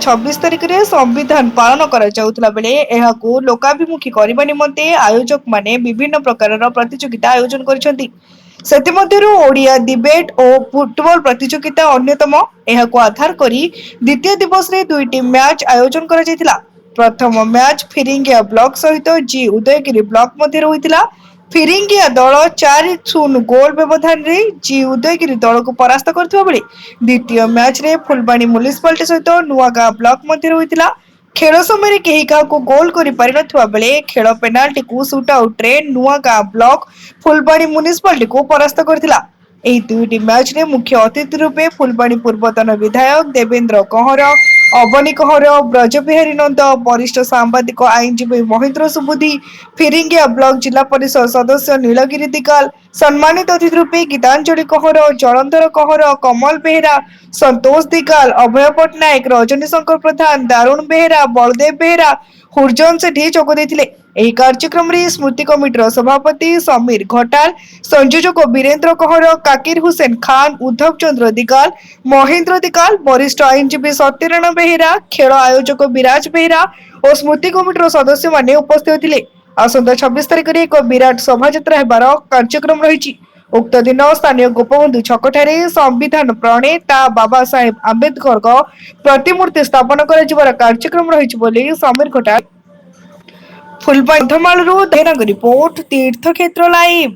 26 ତାରିଖରେ ସମ୍ବିଧାନ ପାଳନ କରାଯାଉଥିଲା ବେଲେ ଏହାକୁ ଲୋକାଭିମୁଖୀ କରିବା ନିମନ୍ତେ ଆୟୋଜକ ମାନେ ବିଭିନ୍ନ ପ୍ରକାରର ପ୍ରତିଯୋଗିତା ଆୟୋଜନ କରିଛନ୍ତି। ସେଥିମଧ୍ୟରୁ ଓଡ଼ିଆ ଡିବେଟ୍ ଓ ଫୁଟବଲ ପ୍ରତିଯୋଗିତା ଅନ୍ୟତମ। ଏହାକୁ ଆଧାର କରି ଦ୍ୱିତୀୟ ଦିବସରେ ଦୁଇଟି ମ୍ୟାଚ୍ ଆୟୋଜନ କରାଯାଇଥିଲା। ପ୍ରଥମ ମ୍ୟାଚ୍ ଫିରିଙ୍ଗିଆ ବ୍ଲକ ସହିତ ଜି ଉଦୟଗିରି ବ୍ଲକ ମଧ୍ୟରେ ହୋଇଥିଲା। ଫିରିଙ୍ଗିଆ ଦଳ 4-0 ଗୋଲ ବ୍ୟବଧାନରେ ଜି ଉଦୟଗିରି ଦଳକୁ ପରାସ୍ତ କରିଥିବା ବେଳେ ଦ୍ୱିତୀୟ ମ୍ୟାଚରେ ଫୁଲବାଣୀ ମ୍ୟୁନିସିପାଲିଟି ସହିତ ନୂଆଗାଁ ବ୍ଲକ ମଧ୍ୟରେ ହୋଇଥିଲା। ଖେଳ ସମୟରେ କେହି କାହାକୁ ଗୋଲ କରିପାରିନଥିବା ବେଳେ ଖେଳ ପେନାଲ୍ଟିକୁ ସୁଟ୍ ଆଉଟ୍ରେ ନୂଆଗାଁ ବ୍ଲକ ଫୁଲବାଣୀ ମ୍ୟୁନିସିପାଲିଟିକୁ ପରାସ୍ତ କରିଥିଲା। ଏହି ଦୁଇଟି ମ୍ୟାଚରେ ମୁଖ୍ୟ ଅତିଥି ରୂପେ ଫୁଲବାଣୀ ପୂର୍ବତନ ବିଧାୟକ ଦେବେନ୍ଦ୍ର କହଁର, ଅବନୀ କହଁର, ବ୍ରଜବିହାରୀ ନନ୍ଦ, ବରିଷ୍ଠ ସାମ୍ବାଦିକ ଆଇନଜୀବୀ ମହେନ୍ଦ୍ର ସୁବୁଦ୍ଧି, ଫିରିଙ୍ଗିଆ ବ୍ଲକ ଜିଲ୍ଲା ପରିଷଦ ସଦସ୍ୟ ନୀଳଗିରି ଦିଗାଲ, ସମ୍ମାନିତ ଅତିଥି ରୂପେ ଗୀତାଞ୍ଜଳି କହଁର, ଜଳନ୍ଧର କହଁର, କମଲ ବେହେରା, ସନ୍ତୋଷ ଦିଗାଲ, ଅଭୟ ପଟ୍ଟନାୟକ, ରଜନୀ ଶଙ୍କର ପ୍ରଧାନ, ଦାରୁଣ ବେହେରା, ବଳଦେବ ବେହେରା, ହୁରଜନ ସେଠୀ ଯୋଗ ଦେଇଥିଲେ। ଏହି କାର୍ଯ୍ୟକ୍ରମରେ ସ୍ମୃତି କମିଟିର ସଭାପତି ସମୀର ଘଟାଲ, ସଂଯୋଜକ ବୀରେନ୍ଦ୍ର କହଁର, କାକିର ହୁସେନ ଖାନ, ଉଦ୍ଧବ ଚନ୍ଦ୍ର ଦିଗାଲ, ମହେନ୍ଦ୍ର ଦିଗାଲ, ବରିଷ୍ଠ ଆଇନଜୀବୀ ସତ୍ୟନାରାୟଣ ବେହେରା, ଖେଳ ଆୟୋଜକ ବିରାଜ ବେହେରା ଓ ସ୍ମୃତି କମିଟିର ସଦସ୍ୟମାନେ ଉପସ୍ଥିତ ଥିଲେ। ଆସନ୍ତା 26 ତାରିଖରେ ଏକ ବିରାଟ ଶୋଭାଯାତ୍ରା ହେବାର କାର୍ଯ୍ୟକ୍ରମ ରହିଛି। ଉକ୍ତ ଦିନ ସ୍ଥାନୀୟ ଗୋପବନ୍ଧୁ ଛକଠାରେ ସମ୍ବିଧାନ ପ୍ରଣେତା ବାବା ସାହେବ ଆମ୍ବେଦକରଙ୍କ ପ୍ରତିମୂର୍ତ୍ତି ସ୍ଥାପନ କରାଯିବାର କାର୍ଯ୍ୟକ୍ରମ ରହିଛି ବୋଲି ସମୀର ଘଟାଲ ଫୁଲବାଣୀ କନ୍ଧମାଳରୁ ରିପୋର୍ଟ ତୀର୍ଥକ୍ଷେତ୍ର ଲାଇଭ।